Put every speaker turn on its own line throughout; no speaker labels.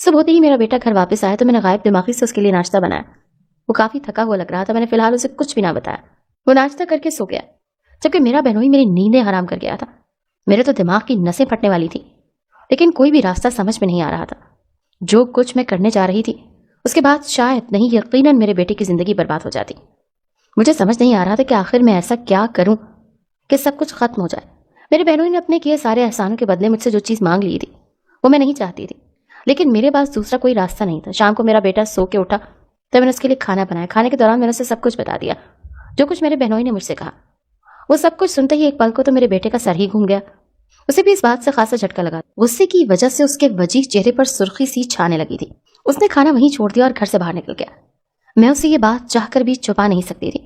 صبح ہوتے ہی میرا بیٹا گھر واپس آیا تو میں نے غائب دماغی سے اس کے لیے ناشتہ بنایا. وہ کافی تھکا ہوا لگ رہا تھا. میں نے فی الحال اسے کچھ بھی نہ بتایا. وہ ناشتہ کر کے سو گیا جبکہ میرا بہنوئی میری نیندیں حرام کر گیا تھا. میرے تو دماغ کی نسیں پھٹنے والی تھی لیکن کوئی بھی راستہ سمجھ میں نہیں آ رہا تھا. جو کچھ میں کرنے جا رہی تھی اس کے بعد شاید نہیں یقیناً میرے بیٹے کی زندگی برباد ہو جاتی. مجھے سمجھ نہیں آ رہا تھا کہ آخر میں ایسا کیا کروں کہ سب کچھ ختم ہو جائے. میرے بہنوئی نے اپنے کیے سارے احسانوں کے بدلے مجھ سے جو چیز مانگ لی تھی وہ میں نہیں چاہتی تھی لیکن میرے پاس دوسرا کوئی راستہ نہیں تھا. شام کو میرا بیٹا سو کے اٹھا تو میں نے اس کے لیے کھانا بنایا. کھانے کے دوران میں نے اسے سب کچھ بتا دیا جو کچھ میرے بہنوئی نے مجھ سے کہا. وہ سب کچھ سنتے ہی ایک پل کو تو میرے بیٹے کا سر ہی گھوم گیا. اسے بھی اس بات سے خاصا جھٹکا لگا. غصے کی وجہ سے اس کے وجیح چہرے پر سرخی سی چھانے لگی تھی. اس نے کھانا وہیں چھوڑ دیا اور گھر سے باہر نکل گیا. میں اسے یہ بات چاہ کر بھی چھپا نہیں سکتی تھی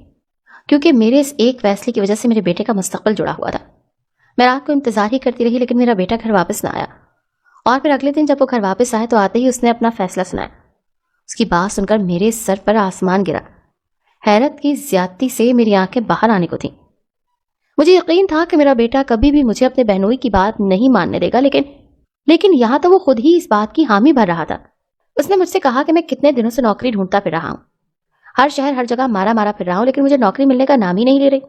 کیونکہ میرے اس ایک فیصلے کی وجہ سے میرے بیٹے کا مستقبل جڑا ہوا تھا. میں رات کو انتظار ہی کرتی رہی لیکن میرا بیٹا گھر واپس نہ آیا. اور پھر اگلے دن جب وہ گھر واپس آئے تو آتے ہی اس نے اپنا فیصلہ سنایا. اس کی بات سن کر میرے سر پر آسمان گرا. حیرت کی زیادتی سے میری آنکھیں باہر آنے کو تھیں. مجھے یقین تھا کہ میرا بیٹا کبھی بھی مجھے اپنے بہنوئی کی بات نہیں ماننے دے گا لیکن یہاں تو وہ خود ہی اس بات کی حامی بھر رہا تھا. اس نے مجھ سے کہا کہ میں کتنے دنوں سے نوکری ڈھونڈتا پھر رہا ہوں. ہر شہر ہر جگہ مارا پھر رہا ہوں لیکن مجھے نوکری ملنے کا نام ہی نہیں لے رہی.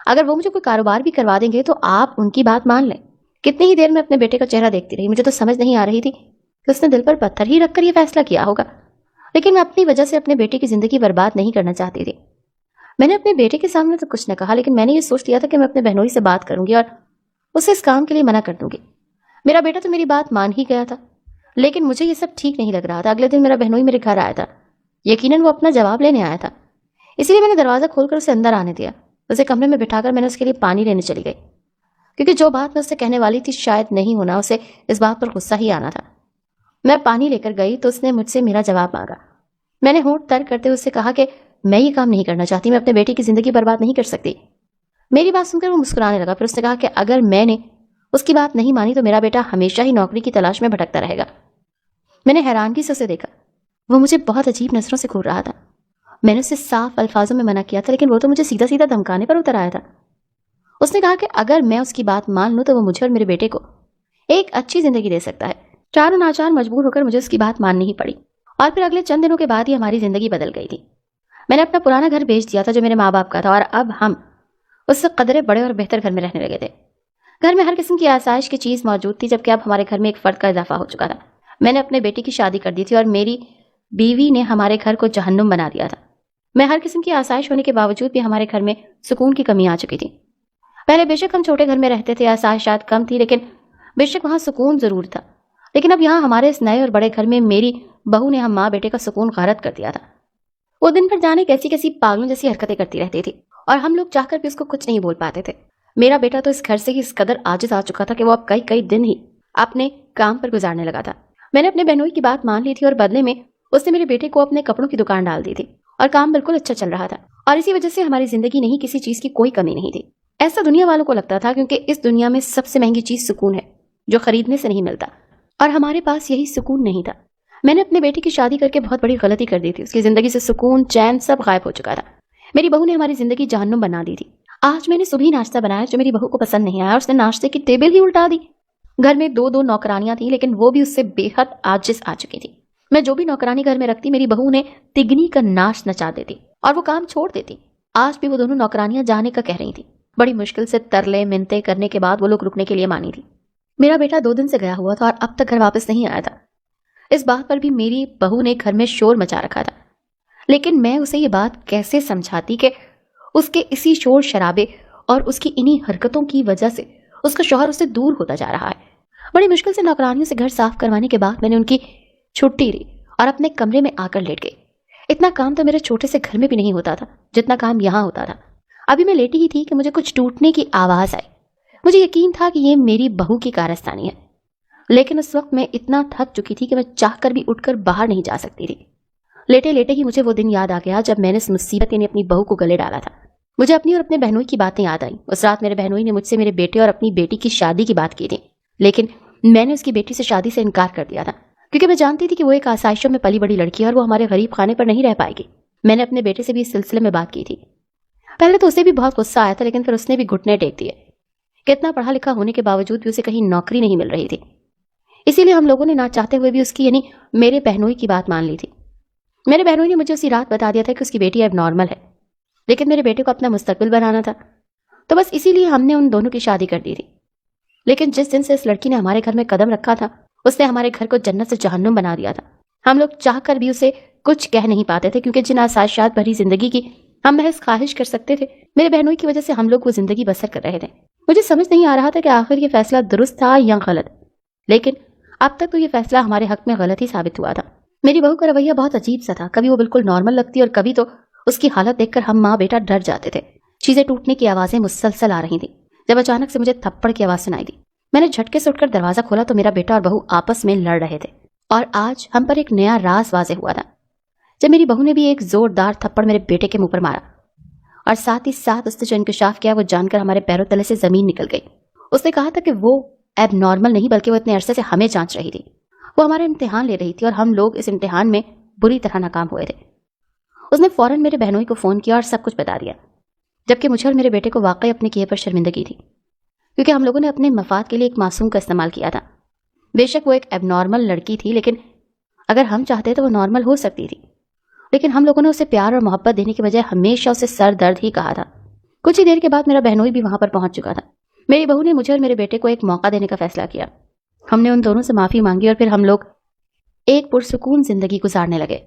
اگر وہ مجھے کوئی کاروبار بھی کروا دیں گے تو آپ ان کی بات مان لیں. کتنی ہی دیر میں اپنے بیٹے کا چہرہ دیکھتی رہی. مجھے تو سمجھ نہیں آ رہی تھی کہ اس نے دل پر پتھر ہی رکھ کر یہ فیصلہ کیا ہوگا لیکن میں اپنی وجہ سے اپنے بیٹے کی زندگی برباد نہیں کرنا چاہتی تھی. میں نے اپنے بیٹے کے سامنے تو کچھ نہ کہا لیکن میں نے یہ سوچ لیا تھا کہ میں اپنے بہنوئی سے بات کروں گی اور اسے اس کام کے لیے منع کر دوں گی. میرا بیٹا تو میری بات مان ہی گیا تھا لیکن مجھے یہ سب ٹھیک نہیں لگ رہا تھا. اگلے دن میرا بہنوئی میرے گھر آیا تھا. یقیناً وہ اپنا جواب لینے آیا تھا اسی لیے میں نے دروازہ کھول کر اسے اندر آنے دیا. اسے کمرے میں بٹھا کر میں نے اس کے لیے پانی لینے چلی گئی کیونکہ جو بات میں اسے کہنے والی تھی شاید نہیں ہونا. اسے اس بات پر غصہ ہی آنا تھا. میں پانی لے کر گئی تو اس نے مجھ سے میرا جواب مانگا. میں نے ہونٹ تر کرتے اس سے کہا کہ میں یہ کام نہیں کرنا چاہتی. میں اپنے بیٹے کی زندگی برباد نہیں کر سکتی. میری بات سن کر وہ مسکرانے لگا. پھر اس نے کہا کہ اگر میں نے اس کی بات نہیں مانی تو میرا بیٹا ہمیشہ ہی نوکری کی تلاش میں بھٹکتا رہے گا. میں نے حیرانگی سے اسے دیکھا. وہ مجھے بہت عجیب نظروں سے گھور رہا تھا. میں نے اسے صاف الفاظوں میں منع کیا تھا لیکن وہ تو مجھے سیدھا سیدھا دھمکانے پر اتر آیا تھا. اس نے کہا کہ اگر میں اس کی بات مان لوں تو وہ مجھے اور میرے بیٹے کو ایک اچھی زندگی دے سکتا ہے. چاروں ناچار مجبور ہو کر مجھے اس کی بات ماننی ہی پڑی اور پھر اگلے چند دنوں کے بعد ہی ہماری زندگی بدل گئی تھی. میں نے اپنا پرانا گھر بیچ دیا تھا جو میرے ماں باپ کا تھا اور اب ہم اس سے قدرے بڑے اور بہتر گھر میں رہنے لگے تھے. گھر میں ہر قسم کی آسائش کی چیز موجود تھی جبکہ اب ہمارے گھر میں ایک فرد کا اضافہ ہو چکا تھا. میں نے اپنے بیٹے کی شادی کر دی تھی اور میری بیوی نے ہمارے گھر کو جہنم بنا دیا تھا. میں ہر قسم کی آسائش ہونے کے باوجود بھی ہمارے گھر میں سکون کی کمی آ چکی تھی. پہلے بے شک ہم چھوٹے گھر میں رہتے تھے, آسائشات کم تھی لیکن بے شک وہاں سکون ضرور تھا. لیکن اب یہاں ہمارے اس نئے اور بڑے گھر میں میری بہو نے ہم ماں بیٹے کا سکون غارت کر دیا تھا. وہ دن بھر جانے کیسی پاگلوں جیسی حرکتیں کرتی رہتی تھی اور ہم لوگ چاہ کر بھی اس کو کچھ نہیں بول پاتے تھے. میرا بیٹا تو اس گھر سے ہی اس قدر عاجز آ چکا تھا کہ وہ اب کئی دن ہی اپنے کام پر گزارنے لگا تھا. میں نے اپنے بہنوئی کی بات مان لی تھی اور بدلے میں اس نے میرے بیٹے کو اپنے کپڑوں کی دکان ڈال دی تھی اور کام بالکل اچھا چل رہا تھا اور اسی وجہ سے ہماری زندگی نہیں کسی چیز کی کوئی کمی نہیں تھی. ایسا دنیا والوں کو لگتا تھا کیونکہ اس دنیا میں سب سے مہنگی چیز سکون ہے جو خریدنے سے نہیں ملتا اور ہمارے پاس یہی سکون نہیں تھا. میں نے اپنے بیٹے کی شادی کر کے بہت بڑی غلطی کر دی تھی. اس کی زندگی سے سکون چین سب غائب ہو چکا تھا. میری بہو نے ہماری زندگی جہنم بنا دی تھی. آج میں نے صبح ناشتہ بنایا جو میری بہو کو پسند نہیں آیا اور اس نے ناشتے کی ٹیبل ہی الٹا دی. گھر میں دو نوکرانیاں تھیں لیکن وہ بھی اس سے بے حد عاجز آ چکی تھی. میں جو بھی نوکرانی گھر میں رکھتی میری بہو نے تگنی کا ناش نچا دیتی اور وہ کام چھوڑ دیتی. آج بھی وہ دونوں نوکرانیاں جانے کا کہہ رہی تھی. بڑی مشکل سے ترلے منتیں کرنے کے بعد وہ لوگ رکنے کے لیے مانی تھی. میرا بیٹا 2 دن سے گیا ہوا تھا اور اب تک گھر واپس نہیں آیا تھا. اس بات پر بھی میری بہو نے گھر میں شور مچا رکھا تھا لیکن میں اسے یہ بات کیسے سمجھاتی کہ اس کے اسی شور شرابے اور اس کی انہی حرکتوں کی وجہ سے اس کا شوہر اس سے دور ہوتا جا رہا ہے. بڑی مشکل سے نوکرانیوں سے گھر صاف کروانے کے بعد میں نے ان کی چھٹی لی اور اپنے کمرے میں آ کر لیٹ گئی. اتنا کام تو میرے چھوٹے سے گھر میں بھی نہیں ہوتا تھا جتنا کام یہاں ہوتا تھا. ابھی میں لیٹی ہی تھی کہ مجھے کچھ ٹوٹنے کی آواز آئی. مجھے یقین تھا کہ یہ میری بہو کی کارستانی ہے لیکن اس وقت میں اتنا تھک چکی تھی کہ میں چاہ کر بھی اٹھ کر باہر نہیں جا سکتی تھی. لیٹے لیٹے ہی مجھے وہ دن یاد آ گیا جب میں نے اس مصیبت نے اپنی بہو کو گلے ڈالا تھا. مجھے اپنی اور اپنے بہنوئی کی باتیں یاد آئیں. اس رات میرے بہنوئی نے مجھ سے میرے بیٹے اور اپنی بیٹی کی شادی کی بات کی تھی لیکن میں نے اس کی بیٹی سے شادی سے انکار کر دیا تھا کیونکہ میں جانتی تھی کہ وہ ایک آسائشوں میں پلی بڑی لڑکی ہے اور وہ ہمارے غریب خانے پر نہیں رہ پائے گی. میں نے اپنے بیٹے سے بھی اس سلسلے میں بات کی تھی. پہلے تو اسے بھی بہت غصہ آیا تھا لیکن پھر اس نے بھی گھٹنے ٹیک دیے. کتنا پڑھا لکھا ہونے کے باوجود بھی اسے کہیں نوکری نہیں مل رہی تھی. اسی لیے ہم لوگوں نے نہ چاہتے ہوئے بھی اس کی یعنی میرے بہنوئی کی بات مان لی تھی۔ میرے بہنوئی نے مجھے اسی رات بتا دیا تھا کہ اس کی بیٹی اب نارمل ہے، لیکن میرے بیٹے کو اپنا مستقبل بنانا تھا، تو بس اسی لیے ہم نے ان دونوں کی شادی کر دی تھی۔ لیکن جس دن سے اس لڑکی نے ہمارے گھر میں قدم رکھا تھا، اس نے ہمارے گھر کو جنت سے جہنم بنا دیا تھا۔ ہم لوگ چاہ کر بھی اسے کچھ کہہ نہیں پاتے تھے، کیونکہ جن آسائشات بھری زندگی کی ہم محض خواہش کر سکتے تھے، میرے بہنوئی کی وجہ سے ہم لوگ وہ زندگی بسر کر رہے تھے۔ مجھے سمجھ نہیں آ رہا تھا کہ آخر یہ فیصلہ درست تھا یا غلط، لیکن اب تک تو یہ فیصلہ ہمارے حق میں غلط ہی ثابت ہوا تھا۔ میری بہو کا رویہ بہت عجیب سا تھا، کبھی وہ بالکل نارمل لگتی اور کبھی تو اس کی حالت دیکھ کر ہم ماں بیٹا ڈر جاتے تھے۔ چیزیں ٹوٹنے کی آوازیں مسلسل آ رہی تھیں، جب اچانک سے مجھے تھپڑ کی آواز سنائی دی۔ میں نے جھٹکے سے اٹھ کر دروازہ کھولا تو میرا بیٹا اور بہو آپس میں لڑ رہے تھے، اور آج ہم پر ایک نیا راز واضح ہوا تھا جب میری بہو نے بھی ایک زوردار تھپڑ میرے بیٹے کے منہ پر مارا، اور ساتھ ہی ساتھ اس نے جو انکشاف کیا وہ جان کر ہمارے پیروں تلے سے زمین نکل گئی۔ اس نے کہا تھا کہ وہ اب نارمل نہیں بلکہ وہ اتنے عرصے سے ہمیں جانچ رہی تھی، وہ ہمارا امتحان لے رہی تھی، اور ہم لوگ اس امتحان میں بری طرح ناکام ہوئے تھے۔ اس نے فوراً میرے بہنوئی کو فون کیا اور سب کچھ بتا دیا، جبکہ مجھے اور میرے بیٹے کو واقعی اپنے کیے پر شرمندگی تھی، کیونکہ ہم لوگوں نے اپنے مفاد کے لیے ایک معصوم کا استعمال کیا تھا۔ بے شک وہ ایک اب نارمل لڑکی تھی، لیکن اگر ہم چاہتے تو وہ نارمل ہو سکتی تھی، لیکن ہم لوگوں نے اسے پیار اور محبت دینے کے بجائے ہمیشہ اسے سر درد ہی کہا تھا۔ کچھ ہی دیر کے بعد میرا بہنوئی بھی وہاں پر پہنچ چکا تھا۔ میری بہو نے مجھے اور میرے بیٹے کو ایک موقع دینے کا فیصلہ کیا۔ ہم نے ان دونوں سے معافی مانگی اور پھر ہم لوگ ایک پرسکون زندگی گزارنے لگے۔